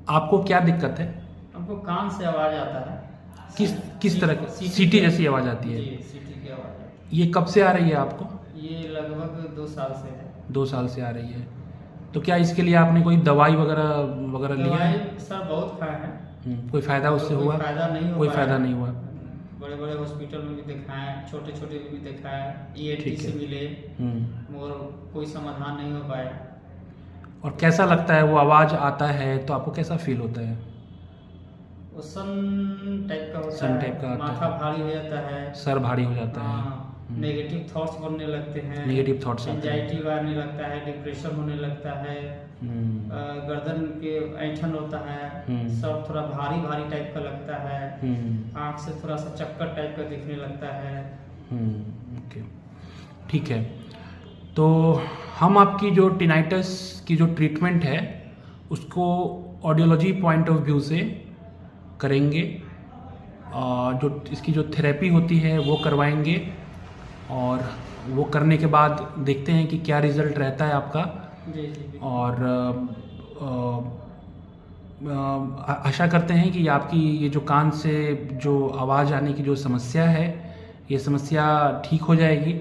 आपको क्या दिक्कत है? हमको कान से आवाज़ आता है। किस तरह की? सीटी जैसी आवाज़ आती है? जी, सीटी की आवाज़ आती ये कब से आ रही है आपको? है। ये लगभग 2 साल से है। 2 साल से आ रही है। तो क्या इसके लिए आपने कोई दवाई वगैरह वगैरह लिया है? दवाई सर बहुत खाए हैं। कोई फ़ायदा उससे हुआ? कोई फ़ायदा नहीं कोई हुआ। फ़ायदा नहीं हुआ। बड़े बड़े हॉस्पिटल में भी दिखाए, छोटे छोटे में भी दिखाए, ENT ठीक से है। मिले, मगर कोई समाधान नहीं हो पाया। और कैसा लगता है वो आवाज़ आता है तो आपको कैसा फील होता है? वो सन टाइप का होता सन है, टाइप का आता माथा है। भारी हो जाता है, सर भारी हो जाता है। हाँ, नेगेटिव थॉट्स बनने लगते हैं, नेगेटिव थॉट्स आते हैं। एंजाइटी आने लगता है, डिप्रेशन होने लगता है, गर्दन के ऐंठन होता है, सर थोड़ा भारी भारी टाइप का लगता है, आँख से थोड़ा सा चक्कर टाइप का दिखने लगता है। ओके, ठीक है। तो हम आपकी जो टिनाइटस की जो ट्रीटमेंट है उसको ऑडियोलॉजी पॉइंट ऑफ व्यू से करेंगे, और जो इसकी जो थेरेपी होती है वो करवाएंगे, और वो करने के बाद देखते हैं कि क्या रिज़ल्ट रहता है आपका। जी जी। और आशा करते हैं कि आपकी ये जो कान से जो आवाज़ आने की जो समस्या है, ये समस्या ठीक हो जाएगी।